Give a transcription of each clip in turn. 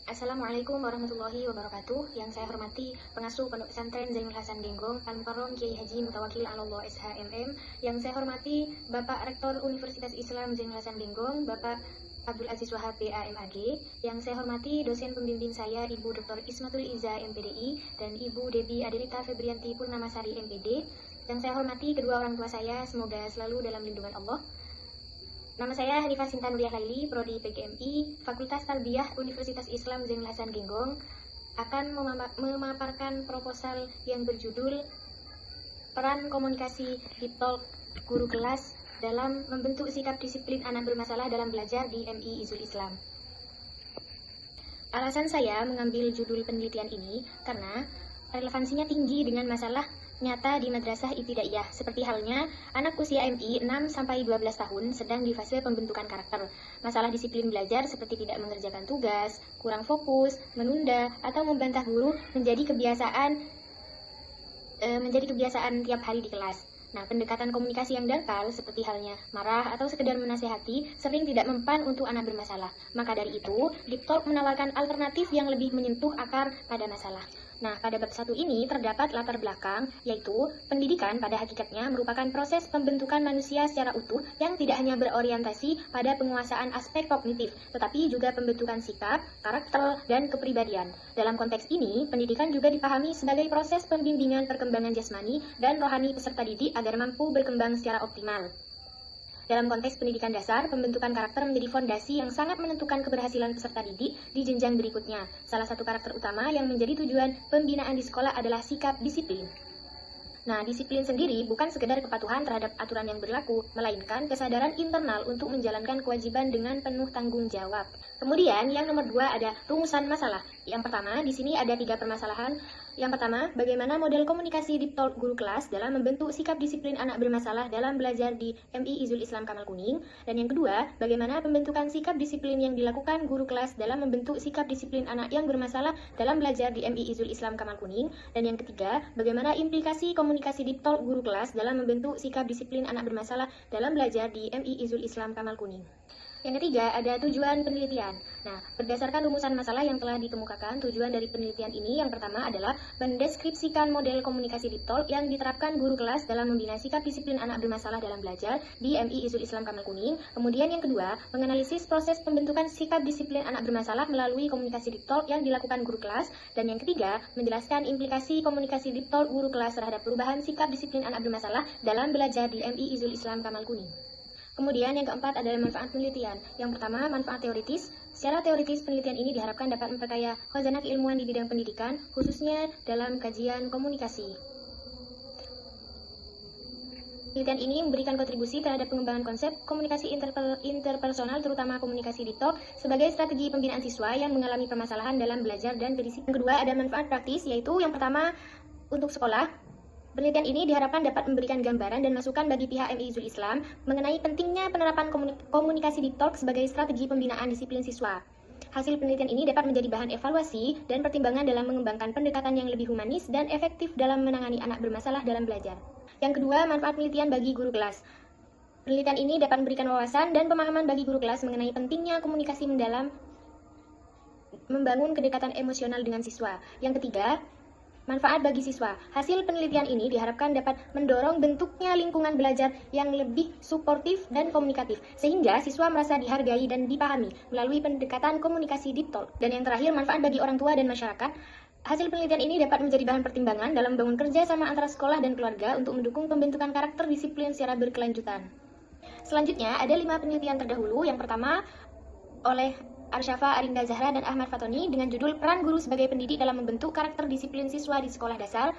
Assalamualaikum warahmatullahi wabarakatuh. Yang saya hormati pengasuh Pondok Pesantren Zainul Hasan Genggong, Al-Mukarram Kiai Haji Mutawakil Allah SHMM. Yang saya hormati Bapak Rektor Universitas Islam Zainul Hasan Genggong, Bapak Abdul Aziz Wahab BAMAG. Yang saya hormati dosen pembimbing saya Ibu Dr. Ismatul Iza MPDI dan Ibu Debi Adelita Febrianti Purnamasari MPD. Yang saya hormati kedua orang tua saya, semoga selalu dalam lindungan Allah. Nama saya Hanifah Sinta Nuriyah Laili, Prodi PGMI, Fakultas Tarbiyah Universitas Islam Zainul Hasan Genggong, akan memaparkan proposal yang berjudul Peran Komunikasi Deep Talk Guru Kelas dalam membentuk sikap disiplin anak bermasalah dalam belajar di MI Izul Islam. Alasan saya mengambil judul penelitian ini karena relevansinya tinggi dengan masalah nyata di madrasah ibtidaiyah, seperti halnya anak usia MI 6-12 tahun sedang di fase pembentukan karakter. Masalah disiplin belajar seperti tidak mengerjakan tugas, kurang fokus, menunda, atau membantah guru menjadi kebiasaan tiap hari di kelas. Nah, pendekatan komunikasi yang dangkal seperti halnya marah atau sekedar menasehati sering tidak mempan untuk anak bermasalah. Maka dari itu, Deep Talk menawarkan alternatif yang lebih menyentuh akar pada masalah. Nah, pada bab 1 ini terdapat latar belakang, yaitu pendidikan pada hakikatnya merupakan proses pembentukan manusia secara utuh yang tidak hanya berorientasi pada penguasaan aspek kognitif, tetapi juga pembentukan sikap, karakter, dan kepribadian. Dalam konteks ini, pendidikan juga dipahami sebagai proses pembimbingan perkembangan jasmani dan rohani peserta didik agar mampu berkembang secara optimal. Dalam konteks pendidikan dasar, pembentukan karakter menjadi fondasi yang sangat menentukan keberhasilan peserta didik di jenjang berikutnya. Salah satu karakter utama yang menjadi tujuan pembinaan di sekolah adalah sikap disiplin. Nah, disiplin sendiri bukan sekedar kepatuhan terhadap aturan yang berlaku, melainkan kesadaran internal untuk menjalankan kewajiban dengan penuh tanggung jawab. Kemudian, yang nomor 2 ada rumusan masalah. Yang pertama, di sini ada 3 permasalahan. Yang pertama, bagaimana model komunikasi Deep Talk guru kelas dalam membentuk sikap disiplin anak bermasalah dalam belajar di MI Izul Islam Kamal Kuning. Dan yang kedua, bagaimana pembentukan sikap disiplin yang dilakukan guru kelas dalam membentuk sikap disiplin anak yang bermasalah dalam belajar di MI Izul Islam Kamal Kuning. Dan yang ketiga, bagaimana implikasi komunikasi Deep Talk guru kelas dalam membentuk sikap disiplin anak bermasalah dalam belajar di MI Izul Islam Kamal Kuning. Yang ketiga, ada tujuan penelitian. Nah, berdasarkan rumusan masalah yang telah dikemukakan, tujuan dari penelitian ini yang pertama adalah mendeskripsikan model komunikasi Deep Talk yang diterapkan guru kelas dalam membina sikap disiplin anak bermasalah dalam belajar di MI Izul Islam Kamal Kuning. Kemudian yang kedua, menganalisis proses pembentukan sikap disiplin anak bermasalah melalui komunikasi Deep Talk yang dilakukan guru kelas. Dan yang ketiga, menjelaskan implikasi komunikasi Deep Talk guru kelas terhadap perubahan sikap disiplin anak bermasalah dalam belajar di MI Izul Islam Kamal Kuning. Kemudian yang keempat adalah manfaat penelitian. Yang pertama, manfaat teoritis. Secara teoritis, penelitian ini diharapkan dapat memperkaya khazanah keilmuan di bidang pendidikan, khususnya dalam kajian komunikasi. Penelitian ini memberikan kontribusi terhadap pengembangan konsep komunikasi interpersonal, terutama komunikasi Deep Talk, sebagai strategi pembinaan siswa yang mengalami permasalahan dalam belajar dan kedisiplinan. Yang kedua, ada manfaat praktis, yaitu yang pertama, untuk sekolah. Penelitian ini diharapkan dapat memberikan gambaran dan masukan bagi pihak MI Izul Islam mengenai pentingnya penerapan komunikasi Deep Talk sebagai strategi pembinaan disiplin siswa. Hasil penelitian ini dapat menjadi bahan evaluasi dan pertimbangan dalam mengembangkan pendekatan yang lebih humanis dan efektif dalam menangani anak bermasalah dalam belajar. Yang kedua, manfaat penelitian bagi guru kelas. Penelitian ini dapat memberikan wawasan dan pemahaman bagi guru kelas mengenai pentingnya komunikasi mendalam membangun kedekatan emosional dengan siswa. Yang ketiga, manfaat bagi siswa. Hasil penelitian ini diharapkan dapat mendorong bentuknya lingkungan belajar yang lebih suportif dan komunikatif, sehingga siswa merasa dihargai dan dipahami melalui pendekatan komunikasi Deep Talk. Dan yang terakhir, manfaat bagi orang tua dan masyarakat. Hasil penelitian ini dapat menjadi bahan pertimbangan dalam membangun kerja sama antara sekolah dan keluarga untuk mendukung pembentukan karakter disiplin secara berkelanjutan. Selanjutnya, ada 5 penelitian terdahulu. Yang pertama, oleh Arsyafa Arinda Zahra dan Ahmad Fatoni dengan judul Peran Guru sebagai Pendidik dalam Membentuk Karakter Disiplin Siswa di Sekolah Dasar.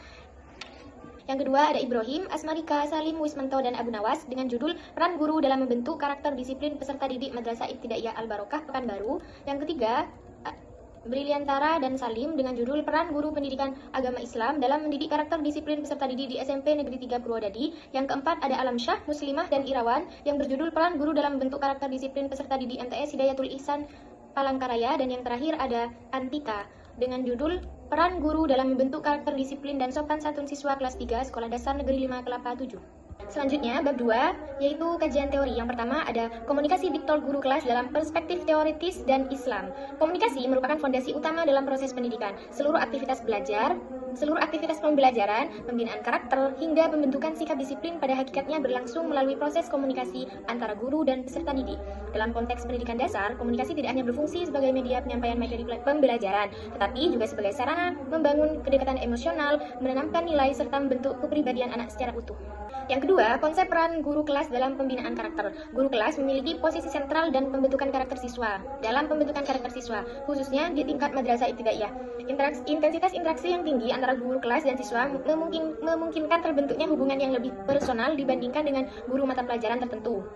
Yang kedua ada Ibrahim, Asmarika, Salim, Wismanto, dan Abu Nawas dengan judul Peran Guru dalam Membentuk Karakter Disiplin Peserta Didik Madrasah Ibtidaiyah Al-Barokah Pekanbaru. Yang ketiga Briliantara dan Salim dengan judul Peran Guru Pendidikan Agama Islam dalam Mendidik Karakter Disiplin Peserta Didik di SMP Negeri 3 Purwodadi. Yang keempat ada Alam Syah, Muslimah, dan Irawan yang berjudul Peran Guru dalam Membentuk Karakter Disiplin Peserta Didik MTS Hidayatul Ihsan Palangkaraya. Dan yang terakhir ada Antika dengan judul Peran Guru dalam Membentuk Karakter Disiplin dan Sopan Santun Siswa Kelas 3 Sekolah Dasar Negeri 5 Kelapa 7. Selanjutnya, bab 2, yaitu kajian teori. Yang pertama ada komunikasi diktor guru kelas dalam perspektif teoritis dan Islam. Komunikasi merupakan fondasi utama dalam proses pendidikan. Seluruh aktivitas pembelajaran, pembinaan karakter, hingga pembentukan sikap disiplin pada hakikatnya berlangsung melalui proses komunikasi antara guru dan peserta didik. Dalam konteks pendidikan dasar, komunikasi tidak hanya berfungsi sebagai media penyampaian materi pembelajaran, tetapi juga sebagai sarana membangun kedekatan emosional, menanamkan nilai, serta membentuk kepribadian anak secara utuh. Yang kedua, konsep peran guru kelas dalam pembinaan karakter. Guru kelas memiliki posisi sentral dan pembentukan karakter siswa. Dalam pembentukan karakter siswa, khususnya di tingkat madrasah ibtidaiyah, intensitas interaksi yang tinggi antara guru kelas dan siswa memungkinkan terbentuknya hubungan yang lebih personal dibandingkan dengan guru mata pelajaran tertentu.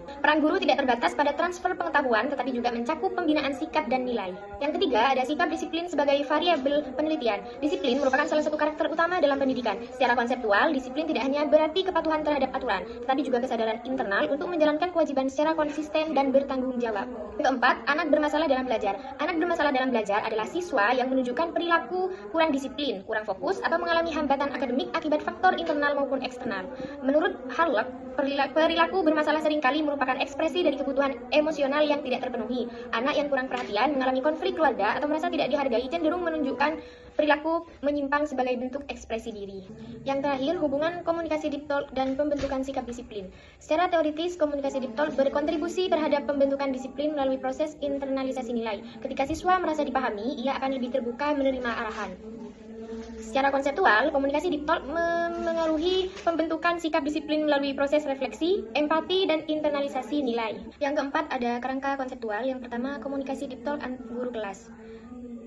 Peran guru tidak terbatas pada transfer pengetahuan, tetapi juga mencakup pembinaan sikap dan nilai. Yang ketiga, ada sikap disiplin sebagai variabel penelitian. Disiplin merupakan salah satu karakter utama dalam pendidikan. Secara konseptual, disiplin tidak hanya berarti kepatuhan terhadap aturan, tetapi juga kesadaran internal untuk menjalankan kewajiban secara konsisten dan bertanggung jawab. Keempat, anak bermasalah dalam belajar. Anak bermasalah dalam belajar adalah siswa yang menunjukkan perilaku kurang disiplin, kurang fokus, atau mengalami hambatan akademik akibat faktor internal maupun eksternal. Menurut Harlock, perilaku bermasalah seringkali merupakan ekspresi dari kebutuhan emosional yang tidak terpenuhi. Anak yang kurang perhatian, mengalami konflik keluarga, atau merasa tidak dihargai cenderung menunjukkan perilaku menyimpang sebagai bentuk ekspresi diri. Yang terakhir, hubungan komunikasi deep talk dan pembentukan sikap disiplin. Secara teoritis, komunikasi deep talk berkontribusi terhadap pembentukan disiplin melalui proses internalisasi nilai. Ketika siswa merasa dipahami, ia akan lebih terbuka menerima arahan. Secara konseptual, komunikasi deep talk memengaruhi pembentukan sikap disiplin melalui proses refleksi, empati, dan internalisasi nilai. Yang keempat, ada kerangka konseptual. Yang pertama, komunikasi deep talk antar guru kelas.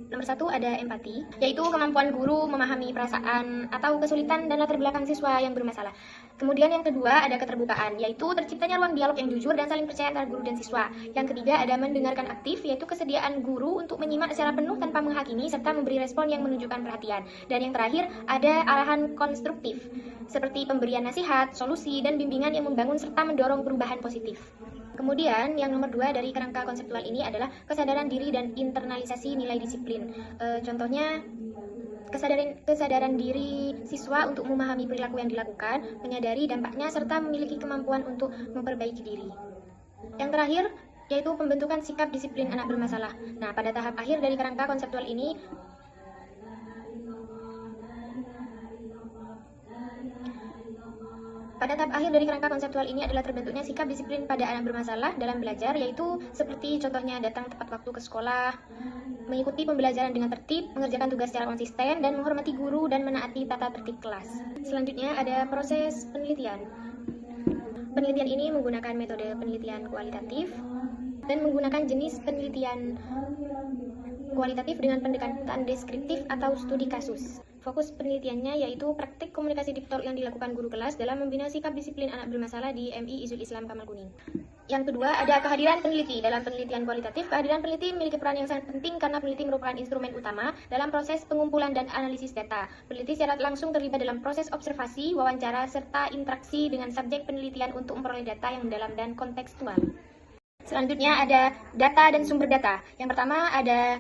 Nomor 1 ada empati, yaitu kemampuan guru memahami perasaan atau kesulitan dan latar belakang siswa yang bermasalah. Kemudian yang kedua ada keterbukaan, yaitu terciptanya ruang dialog yang jujur dan saling percaya antara guru dan siswa. Yang ketiga ada mendengarkan aktif, yaitu kesediaan guru untuk menyimak secara penuh tanpa menghakimi serta memberi respon yang menunjukkan perhatian. Dan yang terakhir ada arahan konstruktif, seperti pemberian nasihat, solusi, dan bimbingan yang membangun serta mendorong perubahan positif. Kemudian yang nomor 2 dari kerangka konseptual ini adalah kesadaran diri dan internalisasi nilai disiplin. Contohnya kesadaran diri siswa untuk memahami perilaku yang dilakukan, menyadari dampaknya, serta memiliki kemampuan untuk memperbaiki diri. Yang terakhir yaitu pembentukan sikap disiplin anak bermasalah. Nah, pada tahap akhir dari kerangka konseptual ini adalah terbentuknya sikap disiplin pada anak bermasalah dalam belajar, yaitu seperti contohnya datang tepat waktu ke sekolah, mengikuti pembelajaran dengan tertib, mengerjakan tugas secara konsisten, dan menghormati guru dan menaati tata tertib kelas. Selanjutnya ada proses penelitian. Penelitian ini menggunakan metode penelitian kualitatif dan menggunakan jenis penelitian kualitatif dengan pendekatan deskriptif atau studi kasus. Fokus penelitiannya yaitu praktik komunikasi deep talk yang dilakukan guru kelas dalam membina sikap disiplin anak bermasalah di MI Izul Islam Kamal Kuning. Yang kedua, ada kehadiran peneliti. Dalam penelitian kualitatif, kehadiran peneliti memiliki peran yang sangat penting karena peneliti merupakan instrumen utama dalam proses pengumpulan dan analisis data. Peneliti secara langsung terlibat dalam proses observasi, wawancara, serta interaksi dengan subjek penelitian untuk memperoleh data yang mendalam dan kontekstual. Selanjutnya ada data dan sumber data. Yang pertama ada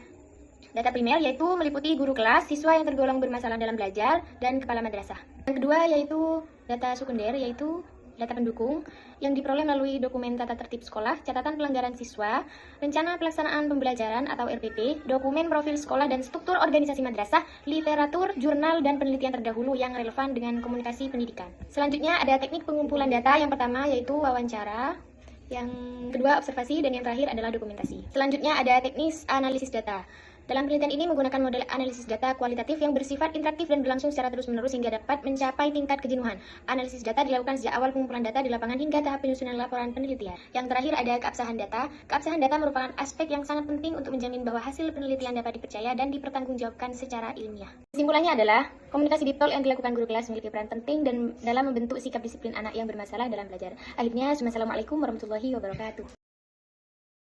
data primer, yaitu meliputi guru kelas, siswa yang tergolong bermasalah dalam belajar, dan kepala madrasah. Yang kedua yaitu data sekunder, yaitu data pendukung yang diperoleh melalui dokumen tata tertib sekolah, catatan pelanggaran siswa, rencana pelaksanaan pembelajaran atau RPP, dokumen profil sekolah dan struktur organisasi madrasah, literatur, jurnal, dan penelitian terdahulu yang relevan dengan komunikasi pendidikan. Selanjutnya ada teknik pengumpulan data. Yang pertama yaitu wawancara, yang kedua observasi, dan yang terakhir adalah dokumentasi. Selanjutnya ada teknis analisis data. Dalam penelitian ini menggunakan model analisis data kualitatif yang bersifat interaktif dan berlangsung secara terus-menerus hingga dapat mencapai tingkat kejenuhan. Analisis data dilakukan sejak awal pengumpulan data di lapangan hingga tahap penyusunan laporan penelitian. Yang terakhir ada keabsahan data. Keabsahan data merupakan aspek yang sangat penting untuk menjamin bahwa hasil penelitian dapat dipercaya dan dipertanggungjawabkan secara ilmiah. Kesimpulannya adalah, komunikasi deep talk yang dilakukan guru kelas memiliki peran penting dalam membentuk sikap disiplin anak yang bermasalah dalam belajar. Akhirnya, wassalamualaikum warahmatullahi wabarakatuh.